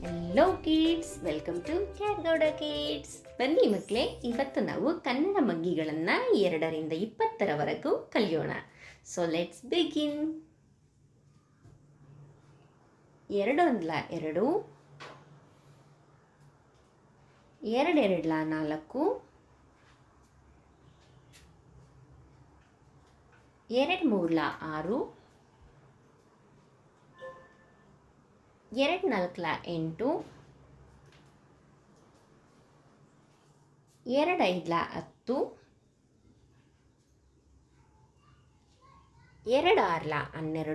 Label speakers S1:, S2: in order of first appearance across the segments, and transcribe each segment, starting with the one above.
S1: Hello kids, welcome to ಕ್ಯಾಟ್ಗೌಡ kids. ಬನ್ನಿ ಮಕ್ಕಳೇ, ಇವತ್ತು ನಾವು ಕನ್ನಡ ಮಗ್ಗಿಗಳನ್ನು 2ರಿಂದ 20ರವರೆಗೂ ಕಲಿಯೋಣ. So let's begin. 2 1 2, 2 2 4, 2 3 6, 2 4 8, 2 5 10, 2 6 12, 2 7 14, 2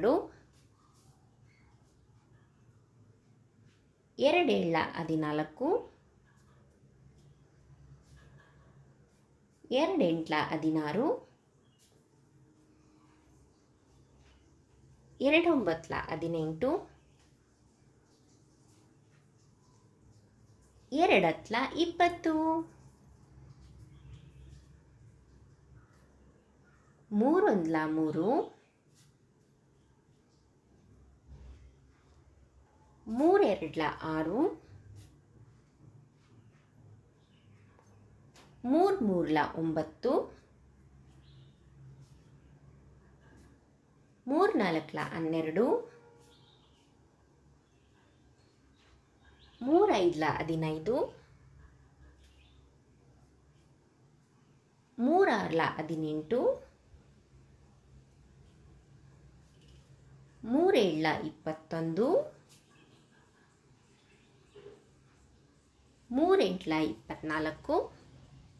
S1: 8 16, 2 9 18, 2 10 20, 3 1 3, 3 2 6, 3 3 9, 3 4 12, 3 5 15, 3 6 18, 3 7 21, 3 8 24, 3 9 27, 3 10 30, 4 1 4, 4 2 8, 4 3 12, 4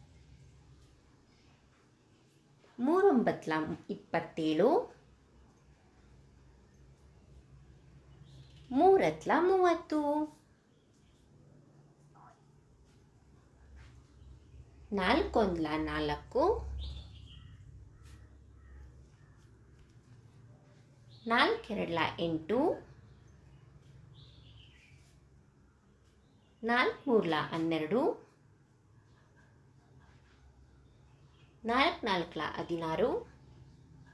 S1: 4 16, 4 5 20,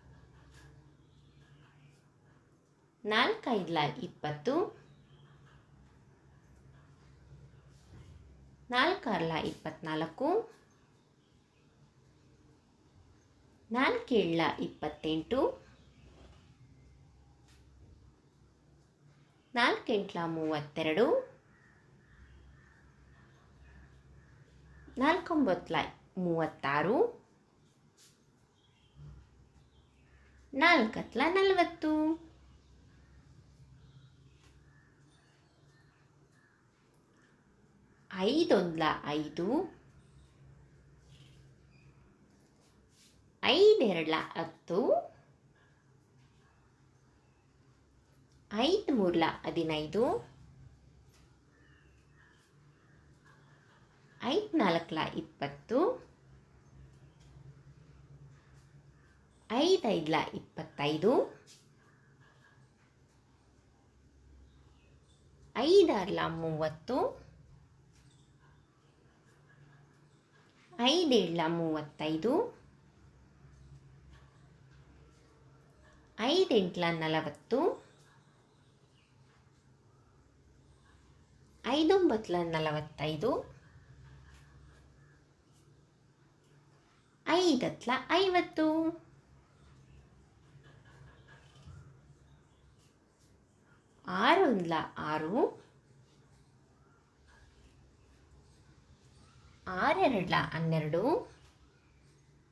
S1: 4 6 24, 4 7 28, 4 8 32, 4 9 36, 4 40, 5 1 5, 5 2 10, 5 3 15, 5 4 20, 5 5 25, 5 6 30, 5 7 35, 5 8 40, 5 9 45, 5 10 50, 6 1 6, 6 2 12, 6 3 18, 6 4 24, 6 5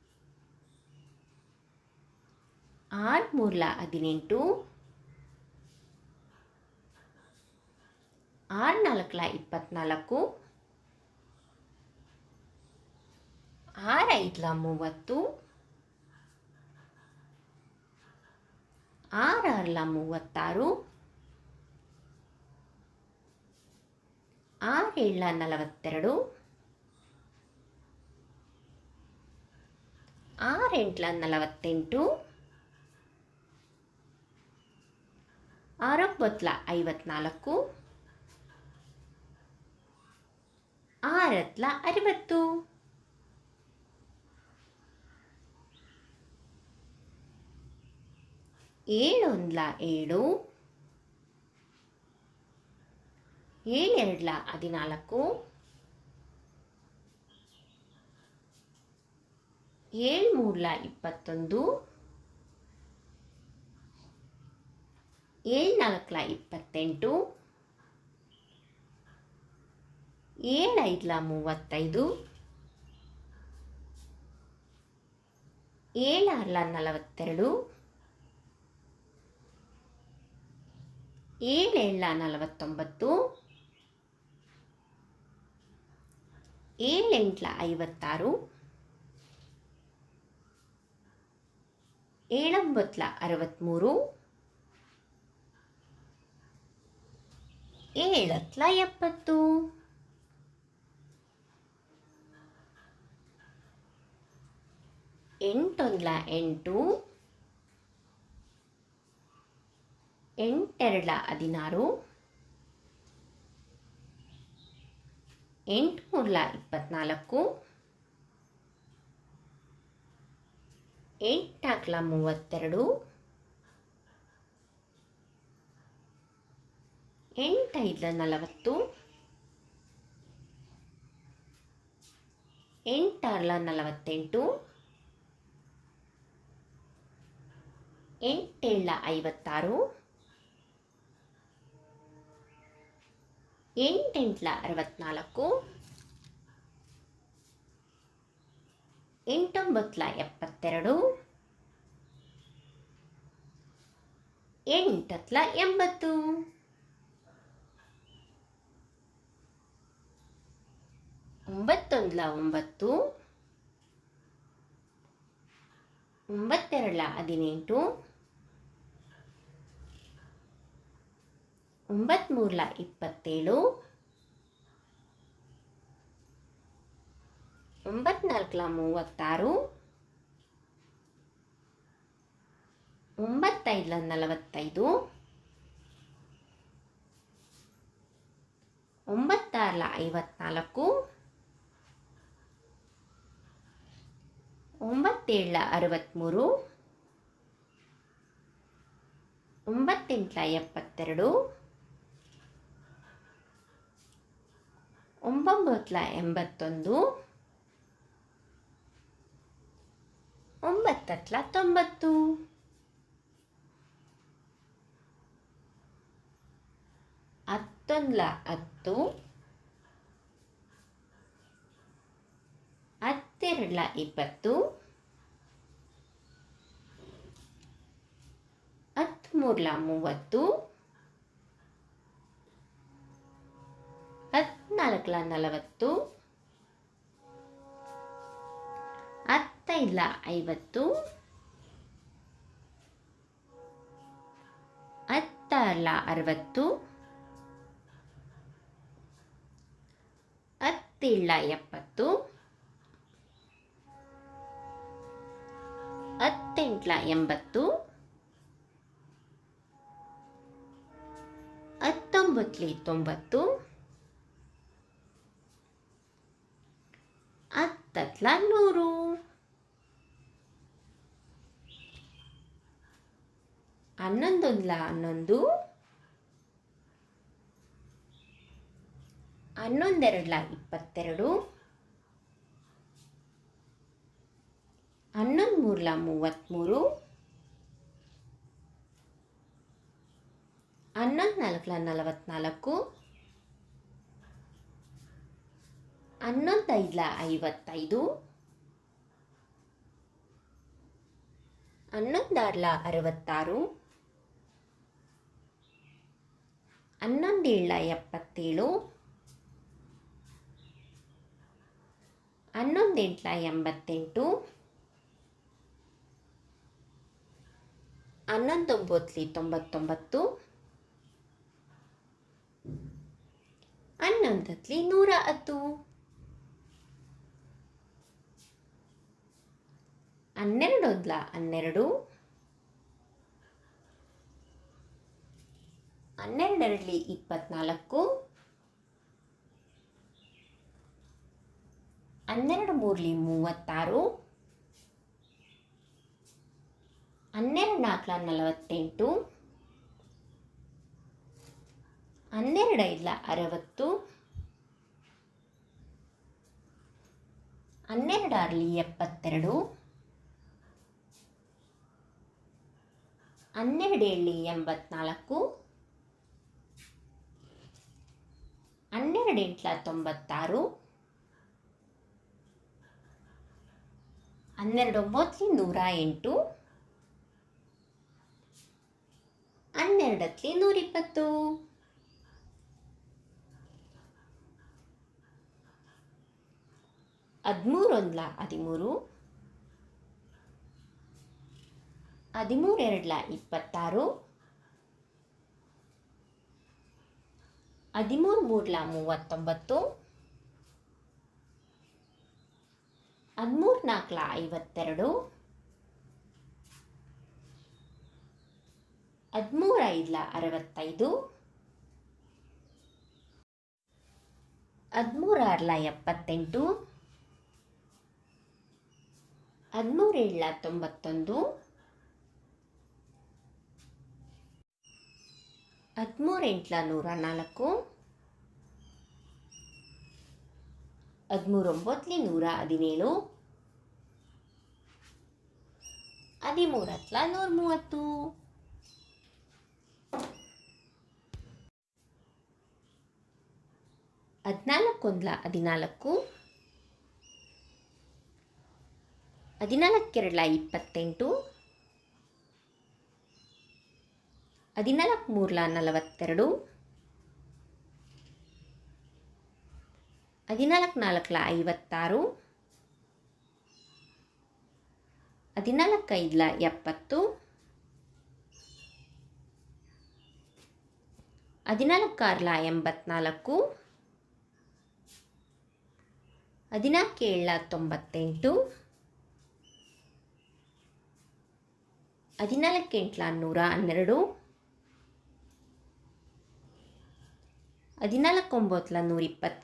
S1: 30, 6 6 36, 6 7 42, 6 8 48, 6 9 54, 6 60, 7 1 7, 7 2 14, 7 3 21, 7 4 28, 7 5 35, 7 6 42, 7 7 49, 7 8 56, 7 9 63, 7 70, 8 1 8, 8 2 16, 8 3 24, 8 4 32, 8 5 40, 8 6 48, 8 7 56, 8 8 64, 8 9 72, 8 80, 9 1 9, 9 2 18, 9 3 27, 9 4 36, 9 5 45, 9 6 54, 9 7 63, 9 8 72, 9 81, 9 90, 11 10, 12 20, 13 30, 14 40, 15 50, 16 60, 17 70, 18 80, 19 90, 10 100, 11 11, 11 22, 11 33, 11 44, 11 55, 11 66, 11 77, 11 88, 19 99, 11 110, 12 12, 12 24, 12 36, 12 4 48, 12 60, 12 72, 12 84, 12 96, 12 108, 12 120, 13 13, 13 26, 13 39, 13 52, 13 65, 13 78, 13 91, 13 104, 13 117, 13 130, 14 14, 14 28, 14 42, 14 56, 14 70, 14 84, 14 98, 14 112, 14 126, 14 140, 15 15, 15 30, 15 45, 15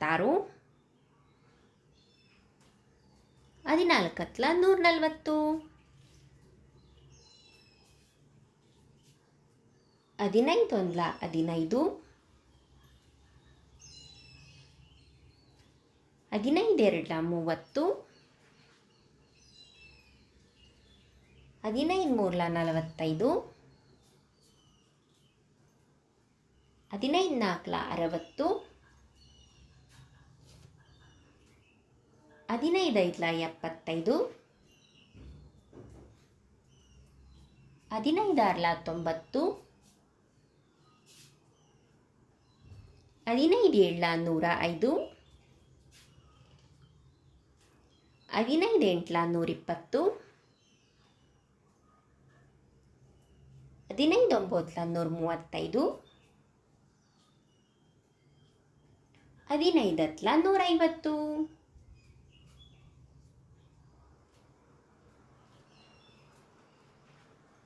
S1: 60, 15 75, 15 90, 15 105, 15 120, 15 135, 15 150,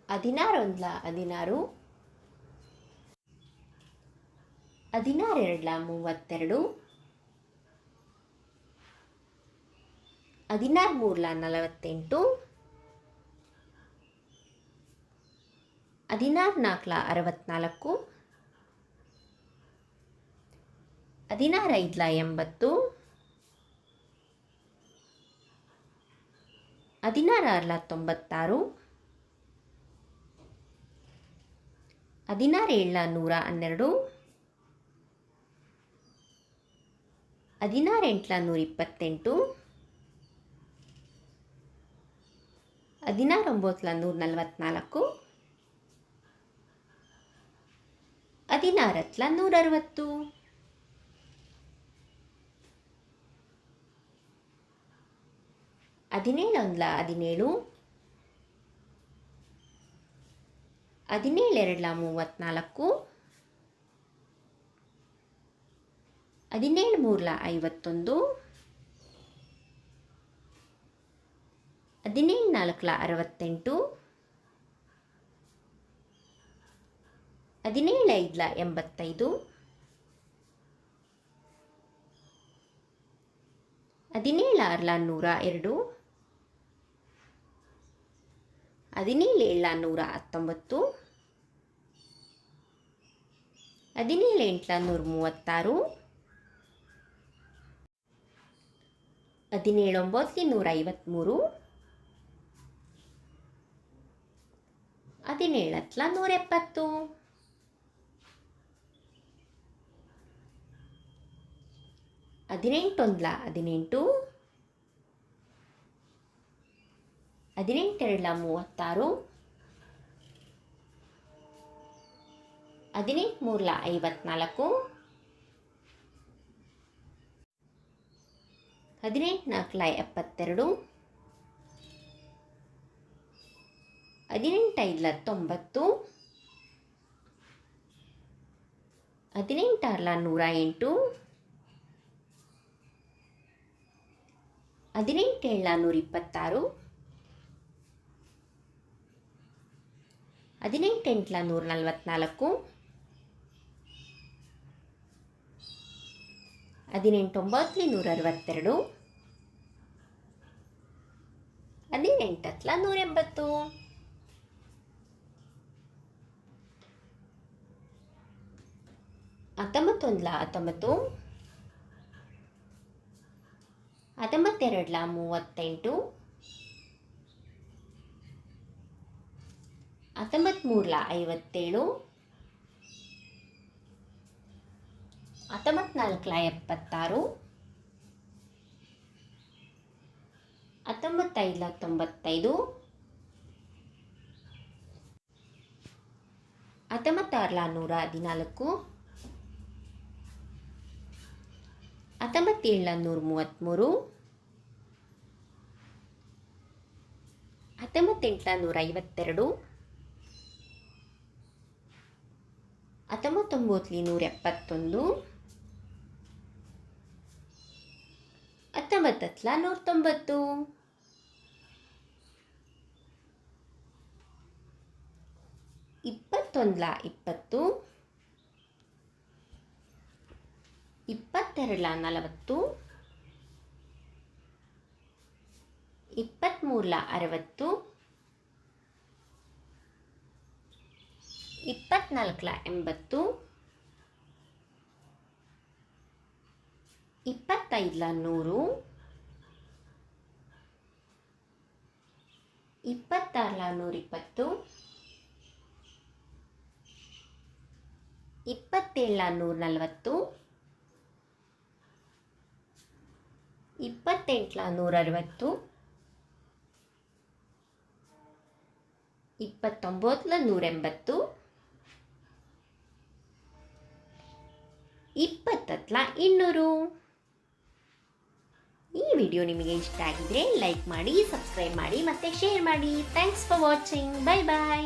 S1: 16 16, 16 32, 16 48, 16 64, 16 80, 16 96, 16 112, 16 128, 16 144, 16 160, 17 17, 17 2 34, 17 51, 17 85, 17 102, 17 119, 17 ಎಂಟ್ಲ 136, 17 ಒಂಬತ್ಲಿ 153, 17 ಹತ್ಲ 170, 18 ಒಂದ್ಲ 18, 18 ಎರಡ್ಲ 36, 18 ಮೂರ್ಲ 54, 18 ನಾಲ್ಕಲ 72, 18 ಐದ್ಲ 90, 18 ಆರ್ಲ 108, 18 ಏಳ್ಲ 126, 18 ಎಂಟ್ಲ 144, 18 ಒಂಬತ್ಲಿ 162, 18 ಹತ್ಲ 180, 19 ಒಂದ್ಲ 19, 19 ಎರಡ್ಲ 38, 19 ಮೂರ್ಲ 57, 19 ನಾಲ್ಕಲ 76, 19 ಐದ್ಲ 95, 19 ಆರ್ಲ 114, 19 ಏಳ್ಲ 133, 19 ಎಂಟ್ಲ 152, 19 ಒಂಬತ್ಲಿ 171, 19 ಹತ್ಲ 190, 21ಲ 20, 22ಲ 40, 23ಲ 60, 24ಲ 80, 25ಲ 100, 26ಲ 120, 27ಲ 140, 28ಲ 160, 29ಲ 180, 20 ಹತ್ಲ 200. ಈ ವಿಡಿಯೋ ನಿಮಗೆ ಇಷ್ಟ ಆಗಿದ್ರೆ ಲೈಕ್ ಮಾಡಿ, ಸಬ್ಸ್ಕ್ರೈಬ್ ಮಾಡಿ ಮತ್ತು ಶೇರ್ ಮಾಡಿ. Thanks for watching. Bye bye.